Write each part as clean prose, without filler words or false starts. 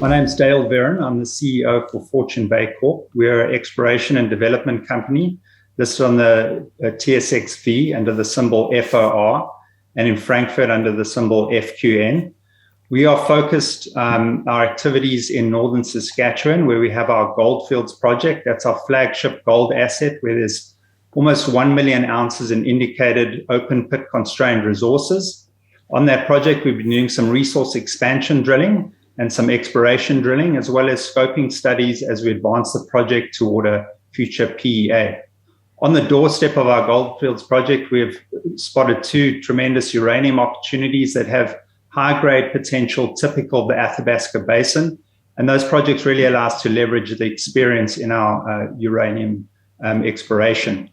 My name's Dale Verran. I'm the CEO for Fortune Bay Corp. We're an exploration and development company listed on the TSX-V under the symbol FOR and in Frankfurt under the symbol FQN. We are focused our activities in northern Saskatchewan, where we have our Goldfields project. That's our flagship gold asset, where there's almost 1 million ounces in indicated open pit constrained resources. On that project, we've been doing some resource expansion drilling and some exploration drilling, as well as scoping studies as we advance the project toward a future PEA. On the doorstep of our Goldfields project, we have spotted two tremendous uranium opportunities that have high-grade potential typical of the Athabasca Basin. And those projects really allow us to leverage the experience in our uranium exploration.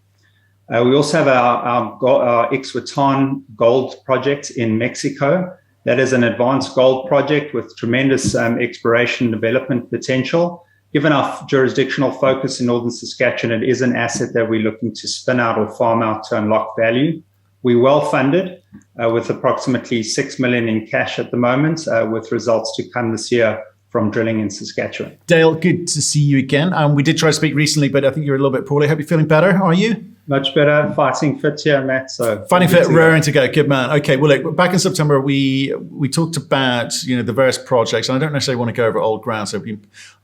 We also have our Ixhuatán gold project in Mexico. That is an advanced gold project with tremendous exploration development potential. Given our jurisdictional focus in northern Saskatchewan, it is an asset that we're looking to spin out or farm out to unlock value. We're well funded with approximately 6 million in cash at the moment, with results to come this year from drilling in Saskatchewan. Dale, good to see you again. We did try to speak recently, but I think you're a little bit poorly. Hope you're feeling better. Are you? Much better. Fighting fit here, Matt. So fighting fit, raring to go. Good man. Okay. Well, look, back in September, we talked about the various projects, and I don't necessarily want to go over old ground, so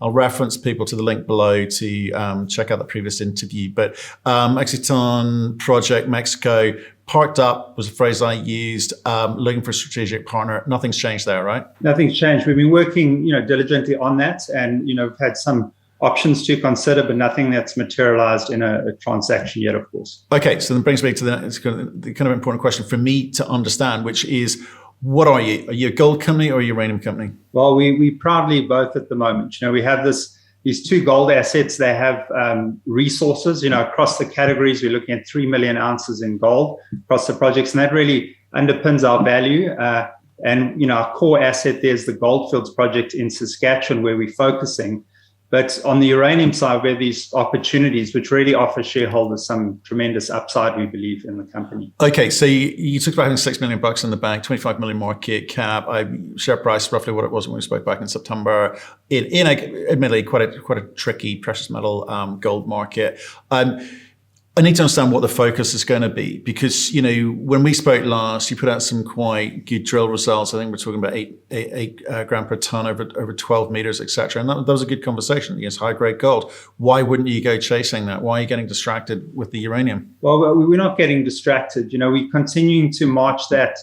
I'll reference people to the link below to check out the previous interview. But Ixhuatán project, Mexico, parked up was a phrase I used. Looking for a strategic partner. Nothing's changed there, right? Nothing's changed. We've been working, diligently on that, and we've had some options to consider, but nothing that's materialized in a transaction yet, of course. Okay, so that brings me to the kind of important question for me to understand, which is, what are you? Are you a gold company or a uranium company? Well, we proudly both at the moment. We have these two gold assets. They have resources, across the categories. We're looking at 3 million ounces in gold across the projects, and that really underpins our value. And our core asset, there's the Goldfields project in Saskatchewan, where we're focusing. But on the uranium side, we have these opportunities which really offer shareholders some tremendous upside, we believe, in the company. Okay, so you talked about having $6 million in the bank, 25 million market cap, share price roughly what it was when we spoke back in September. In admittedly quite a tricky precious metal gold market. I need to understand what the focus is going to be, because when we spoke last, you put out some quite good drill results. I think we're talking about 8 gram per ton over 12 meters, etc. And that was a good conversation against high grade gold. Why wouldn't you go chasing that? Why are you getting distracted with the uranium? Well, we're not getting distracted. We're continuing to march that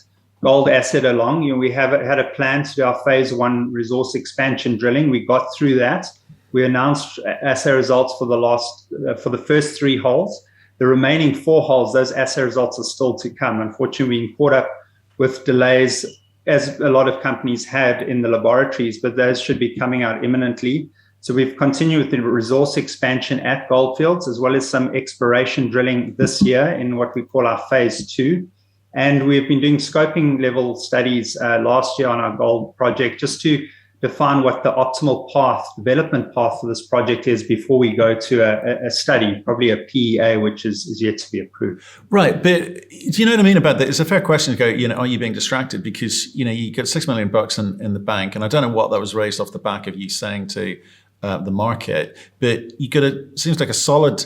gold asset along. We have had a plan to do our phase 1 resource expansion drilling. We got through that. We announced assay results for the first 3 holes. The remaining 4 holes, those assay results are still to come. Unfortunately, we've been caught up with delays, as a lot of companies had in the laboratories, but those should be coming out imminently. So we've continued with the resource expansion at Goldfields, as well as some exploration drilling this year in what we call our phase 2. And we've been doing scoping level studies last year on our gold project, just to define what the optimal development path for this project is before we go to a study, probably a PEA, which is yet to be approved. Right, but do you know what I mean about that? It's a fair question to go, are you being distracted? Because, you got $6 million in the bank, and I don't know what that was raised off the back of you saying to the market, but you got seems like a solid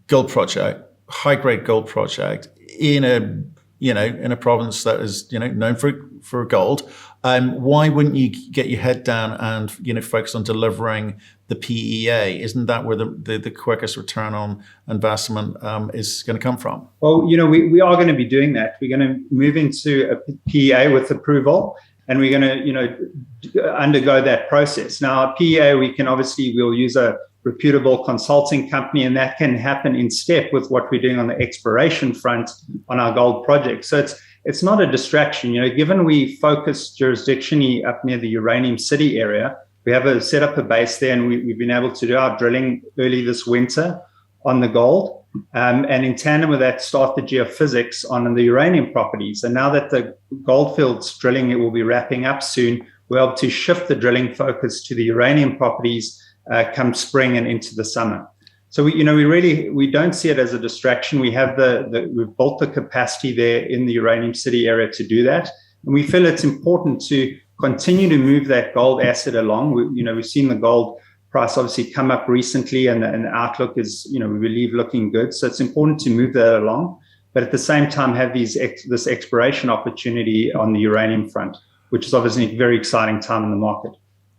gold project, high-grade gold project in a province that is, known for gold. Why wouldn't you get your head down and focus on delivering the PEA? Isn't that where the quickest return on investment is going to come from? Well, we are going to be doing that. We're going to move into a PEA with approval, and we're going to undergo that process. Now, a PEA, we'll use a reputable consulting company, and that can happen in step with what we're doing on the exploration front on our gold project. So it's not a distraction. Given we focus jurisdictionally up near the Uranium City area, we have set up a base there, and we've been able to do our drilling early this winter on the gold, and in tandem with that, start the geophysics on the uranium properties. And now that the Goldfields drilling, it will be wrapping up soon, we're able to shift the drilling focus to the uranium properties come spring and into the summer. So we don't see it as a distraction. We have we've built the capacity there in the Uranium City area to do that, and we feel it's important to continue to move that gold asset along. We've seen the gold price obviously come up recently, and the outlook is, we believe, looking good. So it's important to move that along, but at the same time have this exploration opportunity on the uranium front, which is obviously a very exciting time in the market.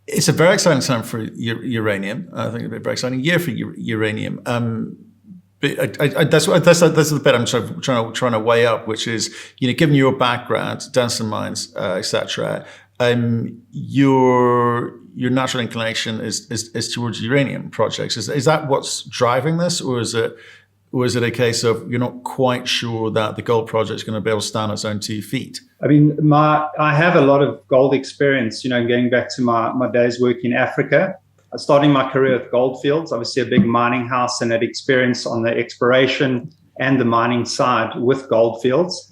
It's a very exciting time for uranium. I think it'll be a very exciting year for uranium. But that's the bit I'm sort of trying to weigh up, which is, given your background, Denison Mines, etc., your natural inclination is towards uranium projects. Is that what's driving this, or is it a case of you're not quite sure that the gold project is going to be able to stand on its own 2 feet? I mean, I have a lot of gold experience, going back to my days working in Africa. Starting my career with Goldfields, obviously a big mining house, and had experience on the exploration and the mining side with Goldfields.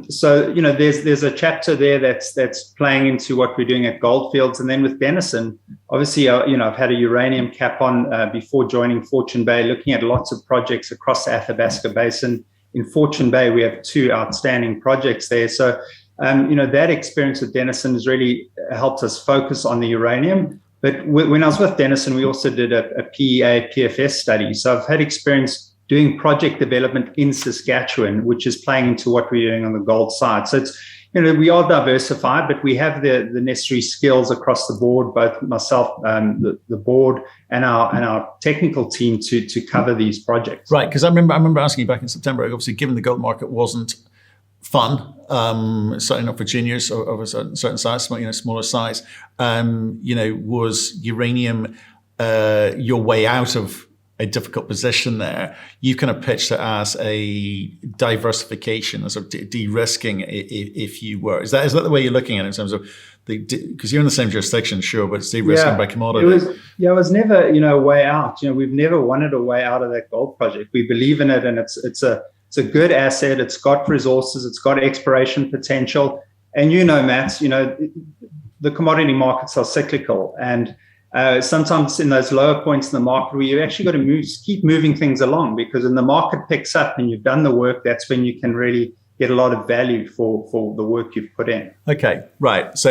So, there's a chapter there that's playing into what we're doing at Goldfields. And then with Denison, obviously, I've had a uranium cap on before joining Fortune Bay, looking at lots of projects across the Athabasca Basin. In Fortune Bay, we have 2 outstanding projects there. So, that experience with Denison has really helped us focus on the uranium. But when I was with Denison, we also did a PEA PFS study. So I've had experience doing project development in Saskatchewan, which is playing into what we're doing on the gold side. So it's, we are diversified, but we have the necessary skills across the board, both myself, the board, and our technical team to cover these projects. Right, because I remember asking you back in September, obviously, given the gold market wasn't fun, certainly not for juniors of a certain size, smaller size, was uranium your way out of a difficult position there? You kind of pitched it as a diversification, as a de-risking, if you were. Is that the way you're looking at it in terms of because you're in the same jurisdiction, sure, but it's de-risking by commodity? It was never, a way out. We've never wanted a way out of that gold project. We believe in it, and it's a good asset. It's got resources. It's got exploration potential. And Matt, the commodity markets are cyclical. And sometimes in those lower points in the market where you actually got to keep moving things along, because when the market picks up and you've done the work, that's when you can really get a lot of value for the work you've put in. Okay, right. So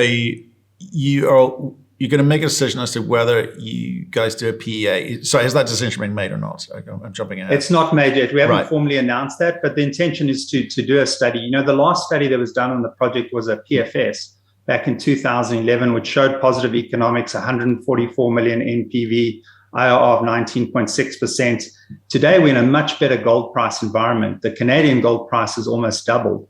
you're going to make a decision as to whether you guys do a PEA. So has that decision been made or not? I'm jumping ahead. It's not made yet. We haven't formally announced that, but the intention is to do a study. The last study that was done on the project was a PFS back in 2011, which showed positive economics, 144 million NPV, IRR of 19.6%. Today, we're in a much better gold price environment. The Canadian gold price has almost doubled.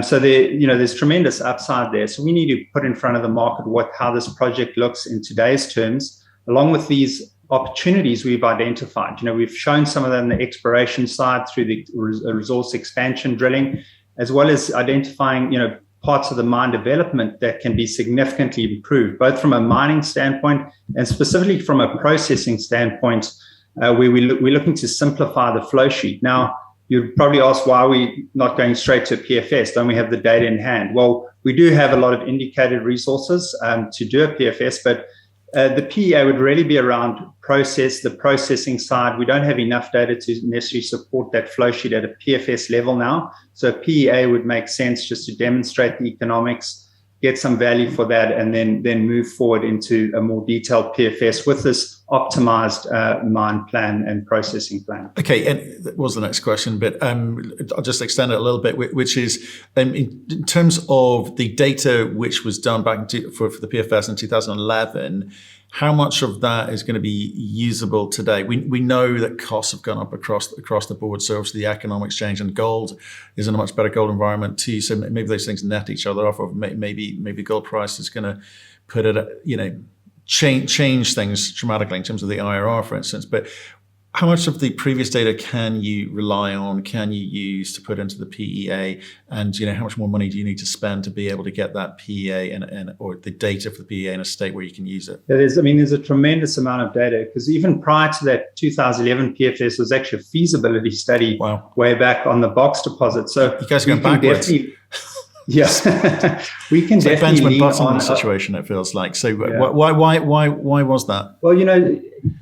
So there's tremendous upside there. So we need to put in front of the market how this project looks in today's terms, along with these opportunities we've identified. We've shown some of them on the exploration side through the resource expansion drilling, as well as identifying, parts of the mine development that can be significantly improved, both from a mining standpoint and specifically from a processing standpoint, where we're looking to simplify the flow sheet. Now, you'd probably ask, why are we not going straight to a PFS? Don't we have the data in hand? Well, we do have a lot of indicated resources to do a PFS, but the PEA would really be around the processing side. We don't have enough data to necessarily support that flow sheet at a PFS level now. So a PEA would make sense just to demonstrate the economics, get some value for that, and then move forward into a more detailed PFS with this optimized mine plan and processing plan. Okay, and that was the next question, but I'll just extend it a little bit, which is in terms of the data which was done back for the PFS in 2011, how much of that is going to be usable today? We know that costs have gone up across the board, so obviously the economics change, and gold is in a much better gold environment too. So maybe those things net each other off, or maybe gold price is going to put it, change things dramatically in terms of the IRR, for instance. But how much of the previous data can you rely on, can you use to put into the PEA? And how much more money do you need to spend to be able to get that PEA or the data for the PEA in a state where you can use it? There's a tremendous amount of data, because even prior to that 2011 PFS was actually a feasibility study way back on the Box deposit. So you guys are going backwards. Yes, we can definitely Benjamin lean Button on the situation. It feels like. So why was that? Well,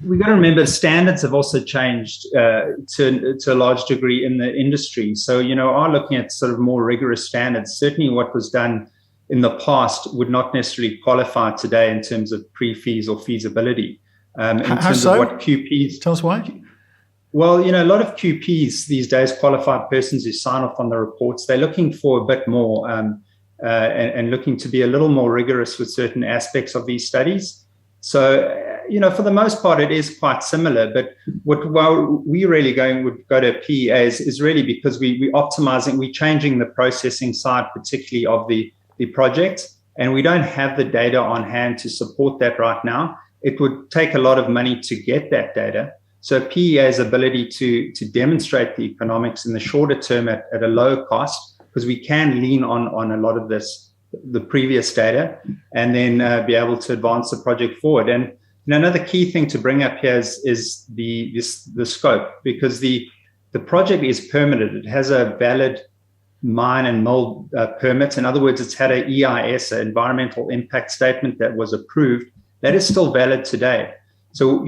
we got to remember standards have also changed to a large degree in the industry. So are looking at sort of more rigorous standards. Certainly, what was done in the past would not necessarily qualify today in terms of pre-feas or feasibility. In terms of what QPs... Tell us why. Well, a lot of QPs these days, qualified persons who sign off on the reports, they're looking for a bit more and looking to be a little more rigorous with certain aspects of these studies. So, for the most part, it is quite similar. But while we really would go to PEA is really because we're optimizing, we're changing the processing side, particularly of the project, and we don't have the data on hand to support that right now. It would take a lot of money to get that data. So PEA's ability to demonstrate the economics in the shorter term at a low cost, because we can lean on a lot of the previous data, and then be able to advance the project forward. And another key thing to bring up here is the scope, because the project is permitted. It has a valid mine and mill permit. In other words, it's had an EIS, an environmental impact statement, that was approved. That is still valid today. So,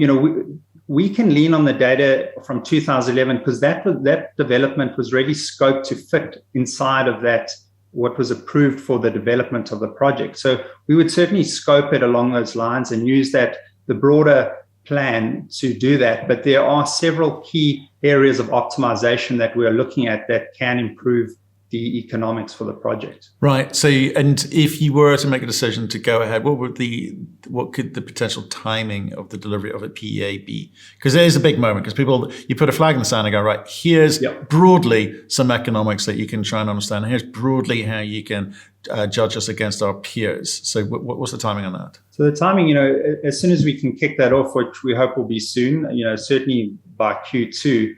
we can lean on the data from 2011 because that development was really scoped to fit inside of that, what was approved for the development of the project. So we would certainly scope it along those lines and use the broader plan to do that. But there are several key areas of optimization that we're looking at that can improve the economics for the project. Right. So, and if you were to make a decision to go ahead, what could the potential timing of the delivery of a PEA be? Because there is a big moment, because you put a flag in the sand and go, right, here's broadly some economics that you can try and understand. Here's broadly how you can judge us against our peers. So what's the timing on that? So the timing, as soon as we can kick that off, which we hope will be soon, certainly by Q2,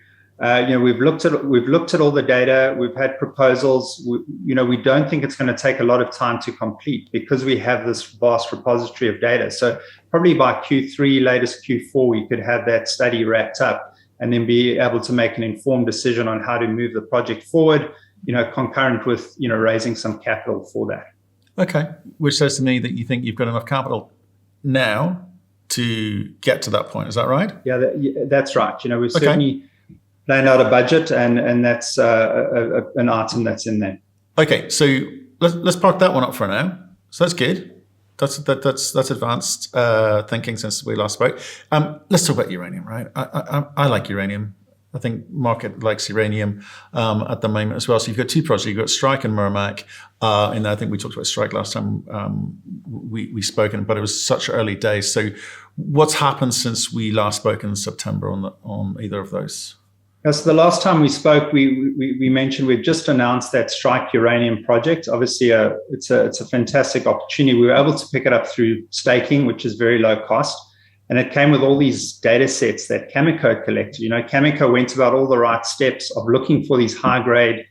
we've looked at all the data. We've had proposals. We don't think it's going to take a lot of time to complete because we have this vast repository of data. So probably by Q3, latest Q4, we could have that study wrapped up and then be able to make an informed decision on how to move the project forward, concurrent with, raising some capital for that. Okay. Which says to me that you think you've got enough capital now to get to that point. Is that right? Yeah, that's right. We've certainly laying out a budget, and that's an item that's in there. Okay, so let's park that one up for now. So that's good. That's advanced thinking since we last spoke. Let's talk about uranium, right? I like uranium. I think market likes uranium at the moment as well. So you've got two projects. You've got Strike and Murmac. And I think we talked about Strike last time we spoke, but it was such early days. So what's happened since we last spoke in September on either of those? So the last time we spoke, we mentioned we've just announced that Strike Uranium project. Obviously, it's a fantastic opportunity. We were able to pick it up through staking, which is very low cost. And it came with all these data sets that Cameco collected. Cameco went about all the right steps of looking for these high-grade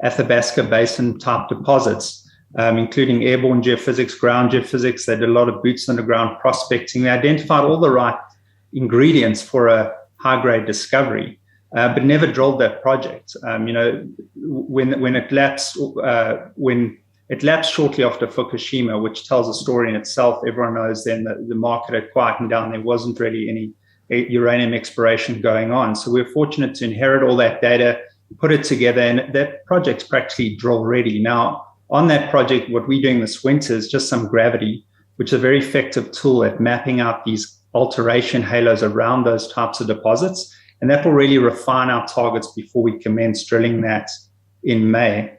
Athabasca Basin type deposits, including airborne geophysics, ground geophysics. They did a lot of boots on the ground prospecting. They identified all the right ingredients for a high-grade discovery. But never drilled that project. When it lapsed shortly after Fukushima, which tells a story in itself, everyone knows then that the market had quietened down. There wasn't really any uranium exploration going on. So we're fortunate to inherit all that data, put it together, and that project's practically drill ready. Now, on that project, what we're doing this winter is just some gravity, which is a very effective tool at mapping out these alteration halos around those types of deposits. And that will really refine our targets before we commence drilling that in May.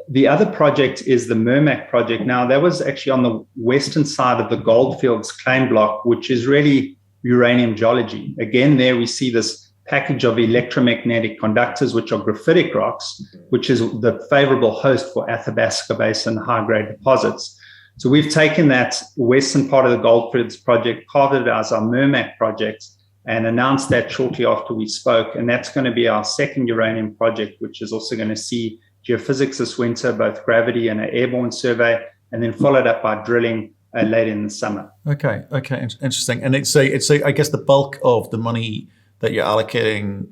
The other project is the Murmac project. Now, that was actually on the western side of the Goldfields claim block, which is really uranium geology. Again, there we see this package of electromagnetic conductors, which are graphitic rocks, which is the favorable host for Athabasca Basin high-grade deposits. So we've taken that western part of the Goldfields project, carved it as our Murmac project, and announced that shortly after we spoke. And that's going to be our second uranium project, which is also going to see geophysics this winter, both gravity and an airborne survey, and then followed up by drilling late in the summer. Okay, interesting. And it's I guess the bulk of the money that you're allocating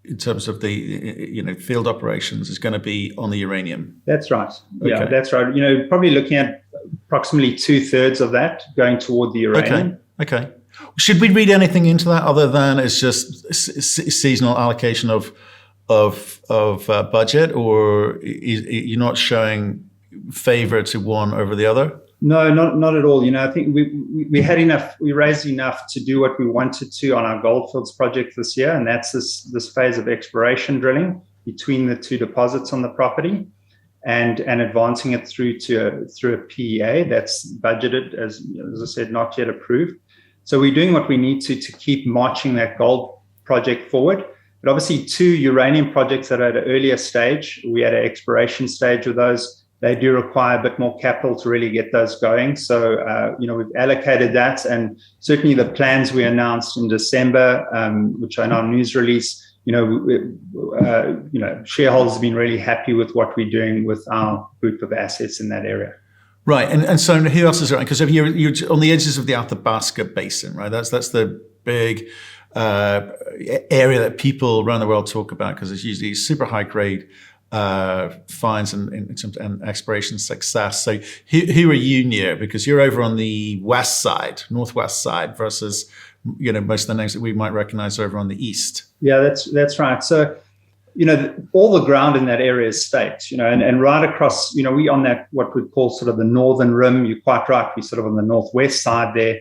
in terms of the field operations is going to be on the uranium. That's right. Okay. Yeah, that's right. Probably looking at approximately 2/3 of that going toward the uranium. Okay. Should we read anything into that other than it's just seasonal allocation of budget, or you're not showing favor to one over the other? No, not at all. I think we had enough, we raised enough to do what we wanted to on our Goldfields project this year, and that's this phase of exploration drilling between the two deposits on the property, and advancing it through a PEA that's budgeted, as I said, not yet approved. So we're doing what we need to keep marching that gold project forward. But obviously, two uranium projects that are at an earlier stage, we had an exploration stage with those. They do require a bit more capital to really get those going. So, we've allocated that, and certainly the plans we announced in December, which are in our news release, shareholders have been really happy with what we're doing with our group of assets in that area. Right, and so who else is around? Because you're on the edges of the Athabasca Basin, right? That's the big area that people around the world talk about, because it's usually super high grade finds and exploration success. So who are you near? Because you're over on the northwest side, versus most of the names that we might recognize are over on the east. Yeah, that's right. So all the ground in that area is staked, and right across, we on that, what we call sort of the northern rim. You're quite right, we're sort of on the northwest side there.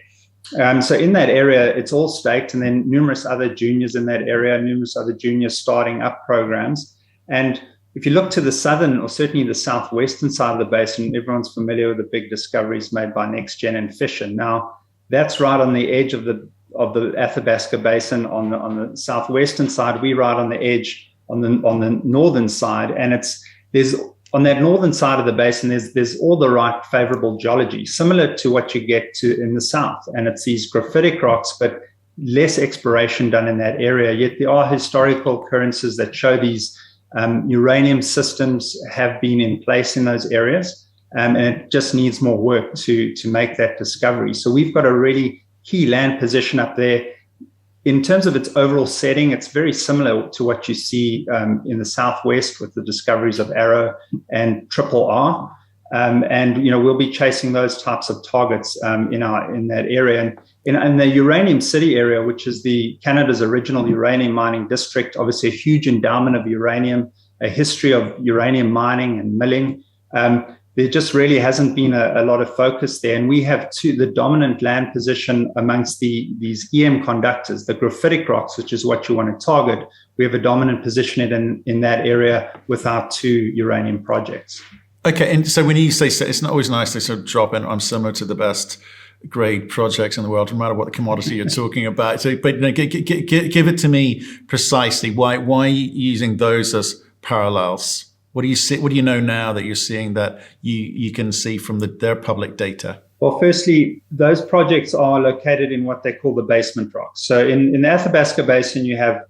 So in that area, it's all staked, and then numerous other juniors in that area, numerous other juniors starting up programs. And if you look to the southern, or certainly the southwestern side of the basin, everyone's familiar with the big discoveries made by NextGen and Fission. Now, that's right on the edge of the Athabasca Basin on the southwestern side. We're right on the edge on the northern side, and there's on that northern side of the basin, there's all the right favorable geology, similar to what you get to in the south, and it's these graphitic rocks, but less exploration done in that area. Yet there are historical occurrences that show these uranium systems have been in place in those areas, and it just needs more work to make that discovery. So we've got a really key land position up there. In terms of its overall setting, it's very similar to what you see in the southwest with the discoveries of Arrow and Triple R. And we'll be chasing those types of targets in that area. And in the Uranium City area, which is Canada's original uranium mining district, obviously a huge endowment of uranium, a history of uranium mining and milling. There just really hasn't been a lot of focus there. And we have the dominant land position amongst these EM conductors, the graphitic rocks, which is what you want to target. We have a dominant position in that area with our two uranium projects. Okay, and so when you say it's not always nice to sort of drop in, I'm similar to the best grade projects in the world, no matter what the commodity you're talking about. So, but give it to me precisely. Why are you using those as parallels? What do you see? What do you know now that you're seeing that you can see from their public data? Well, firstly, those projects are located in what they call the basement rocks. So in the Athabasca Basin, you have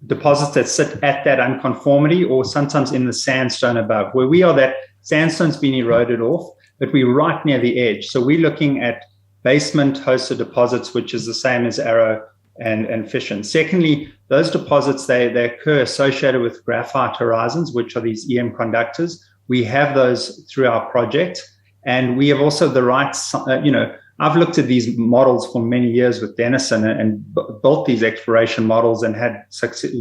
deposits that sit at that unconformity, or sometimes in the sandstone above. Where we are, that sandstone's been eroded off, but we're right near the edge. So we're looking at basement-hosted deposits, which is the same as Arrow and Fission. Secondly, those deposits, they occur associated with graphite horizons, which are these EM conductors. We have those through our project, and we have also the right, I've looked at these models for many years with Denison and built these exploration models, and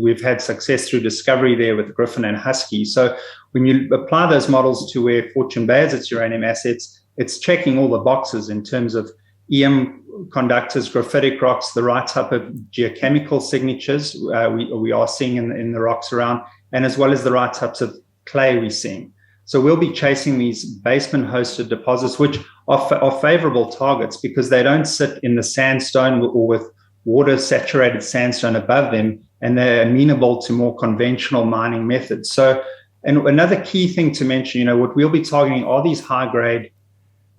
we've had success through discovery there with Griffin and Husky. So when you apply those models to where Fortune Bay has its uranium assets, it's checking all the boxes in terms of EM conductors, graphitic rocks, the right type of geochemical signatures we are seeing in the rocks around, and as well as the right types of clay we're seeing. So we'll be chasing these basement-hosted deposits, which are favorable targets because they don't sit in the sandstone or with water-saturated sandstone above them, and they're amenable to more conventional mining methods. So, and another key thing to mention, what we'll be targeting are these high-grade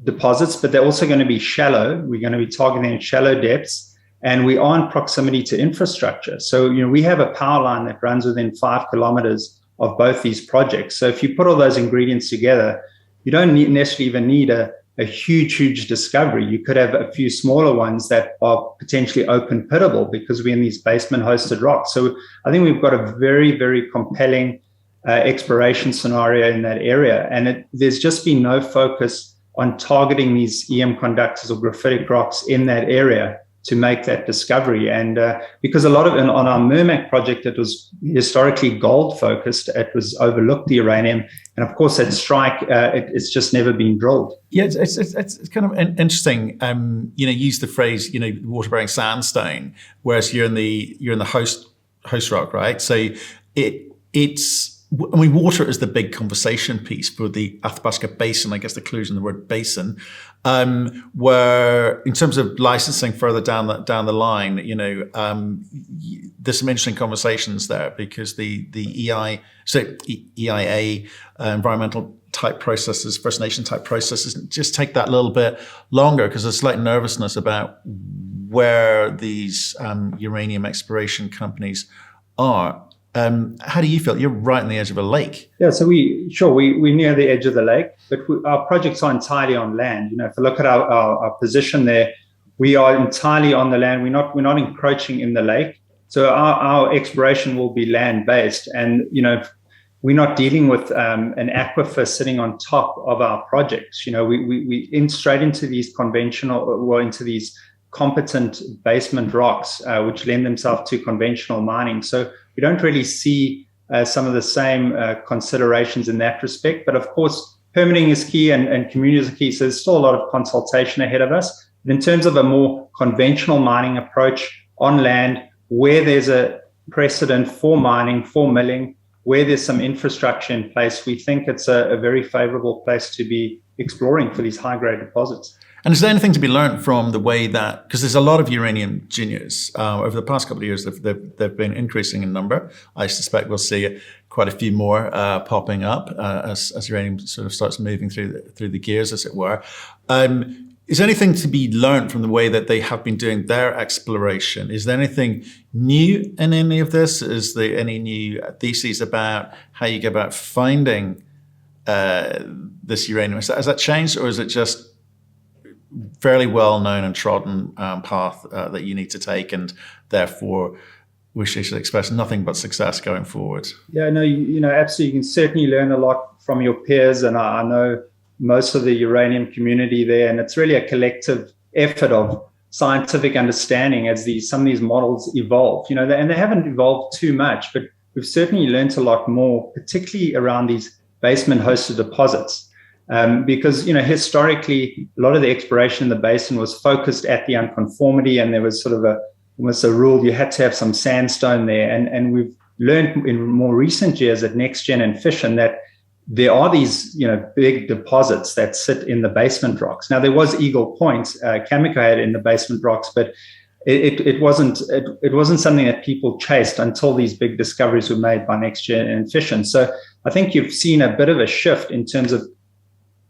deposits, but they're also going to be shallow. We're going to be targeting at shallow depths, and we are in proximity to infrastructure. So, we have a power line that runs within 5 kilometers of both these projects. So if you put all those ingredients together, you don't necessarily even need a huge discovery. You could have a few smaller ones that are potentially open pittable because we're in these basement hosted rocks. So I think we've got a very, very compelling exploration scenario in that area. And there's just been no focus on targeting these EM conductors or graphitic rocks in that area to make that discovery. And because a lot of on our Murmac project, it was historically gold focused. It was overlooked the uranium, and of course at Strike, it's just never been drilled. Yeah, it's kind of interesting. Use the phrase water bearing sandstone, whereas you're in the host rock, right? So water is the big conversation piece for the Athabasca Basin. I guess the clue's in the word basin, where in terms of licensing further down the line, there's some interesting conversations there because the EIA environmental type processes, First Nation type processes, just take that little bit longer because there's slight nervousness about where these uranium exploration companies are. How do you feel? You're right on the edge of a lake. Yeah, so we're near the edge of the lake, but our projects are entirely on land. If you look at our position there, we are entirely on the land. We're not encroaching in the lake. So our exploration will be land based, and we're not dealing with an aquifer sitting on top of our projects. We in straight into these into these competent basement rocks, which lend themselves to conventional mining. So we don't really see some of the same considerations in that respect. But of course, permitting is key and community is key. So there's still a lot of consultation ahead of us. But in terms of a more conventional mining approach on land, where there's a precedent for mining, for milling, where there's some infrastructure in place, we think it's a very favorable place to be exploring for these high-grade deposits. And is there anything to be learned from the way that, because there's a lot of uranium juniors over the past couple of years, they've been increasing in number. I suspect we'll see quite a few more popping up as uranium sort of starts moving through the gears, as it were. Is there anything to be learned from the way that they have been doing their exploration? Is there anything new in any of this? Is there any new theses about how you go about finding this uranium? Has that changed, or is it just fairly well-known and trodden path that you need to take, and therefore we should expect nothing but success going forward? Yeah, no, absolutely. You can certainly learn a lot from your peers, and I know most of the uranium community there, and it's really a collective effort of scientific understanding as some of these models evolve. And they haven't evolved too much, but we've certainly learned a lot more, particularly around these basement-hosted deposits. Because historically, a lot of the exploration in the basin was focused at the unconformity, and there was sort of almost a rule you had to have some sandstone there. And we've learned in more recent years at NextGen and Fission that there are these big deposits that sit in the basement rocks. Now there was Eagle Point, Cameco had in the basement rocks, but it wasn't something that people chased until these big discoveries were made by NextGen and Fission. So I think you've seen a bit of a shift in terms of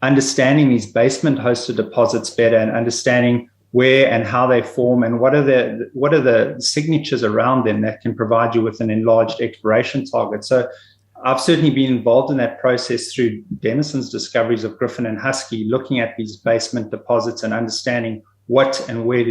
understanding these basement-hosted deposits better and understanding where and how they form and what are the signatures around them that can provide you with an enlarged exploration target. So I've certainly been involved in that process through Denison's discoveries of Griffin and Husky, looking at these basement deposits and understanding what and where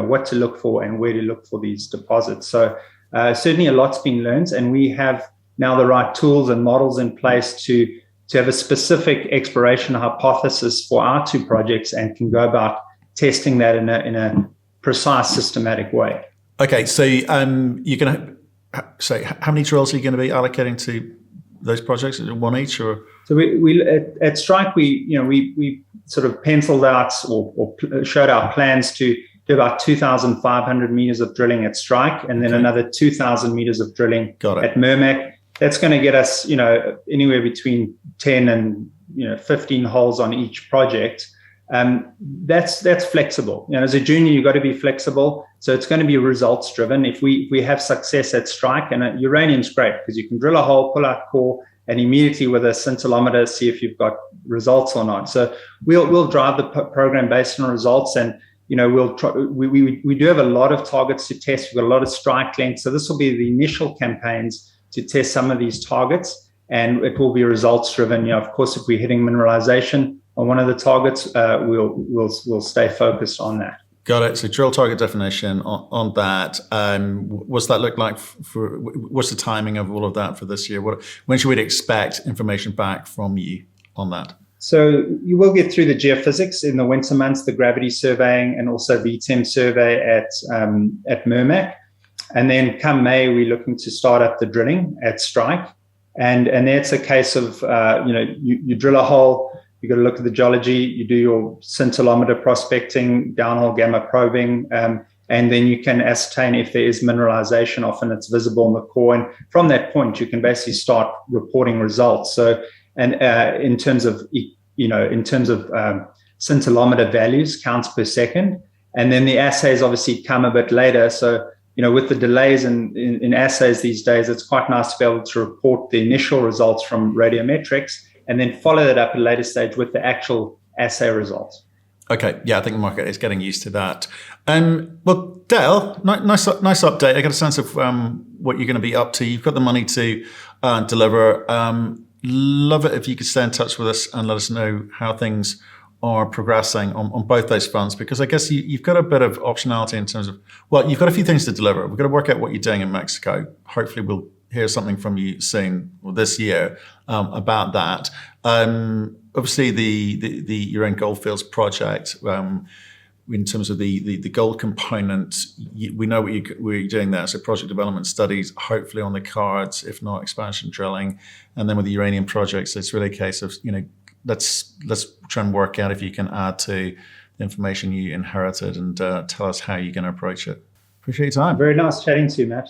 what to look for and where to look for these deposits. So certainly a lot's been learned, and we have now the right tools and models in place to have a specific exploration hypothesis for our two projects and can go about testing that in a precise, systematic way. Okay, so you're going to say how many drills are you going to be allocating to those projects? Is it one each, or? So we at Strike we sort of penciled out or showed our plans to do about 2,500 meters of drilling at Strike, and then another 2,000 meters of drilling at Murmac. That's going to get us, anywhere between 10 and 15 holes on each project. That's flexible. As a junior, you've got to be flexible. So it's going to be results driven. If we have success at Strike, and uranium's great because you can drill a hole, pull out core, and immediately with a scintillometer see if you've got results or not. So we'll drive the program based on results, and we'll try. We do have a lot of targets to test. We've got a lot of strike lengths. So this will be the initial campaigns to test some of these targets, and it will be results driven. Of course, if we're hitting mineralization on one of the targets, we'll stay focused on that. Got it. So drill target definition on that. What's that look like what's the timing of all of that for this year? When should we expect information back from you on that? So you will get through the geophysics in the winter months, the gravity surveying, and also VTEM survey at Murmac. And then come May, we're looking to start up the drilling at Strike. And that's a case of, you drill a hole, you got to look at the geology, you do your scintillometer prospecting, downhole gamma probing, and then you can ascertain if there is mineralization. Often it's visible in the core. And from that point, you can basically start reporting results. So, and in terms of scintillometer values, counts per second. And then the assays obviously come a bit later. So, with the delays in assays these days, it's quite nice to be able to report the initial results from radiometrics and then follow that up at a later stage with the actual assay results. Okay, yeah, I think the market is getting used to that. Well, Dale, nice update. I got a sense of what you're going to be up to. You've got the money to deliver. Love it if you could stay in touch with us and let us know how things are progressing on both those fronts, because I guess you've got a bit of optionality in terms of, well, you've got a few things to deliver. We've got to work out what you're doing in Mexico. Hopefully we'll hear something from you soon, or this year, about that. Obviously the your own Goldfields project, in terms of the gold component, we know what you're doing there. So project development studies, hopefully on the cards, if not expansion drilling. And then with the uranium projects, it's really a case of, let's try and work out if you can add to the information you inherited and tell us how you're going to approach it. Appreciate your time. Very nice chatting to you, Matt.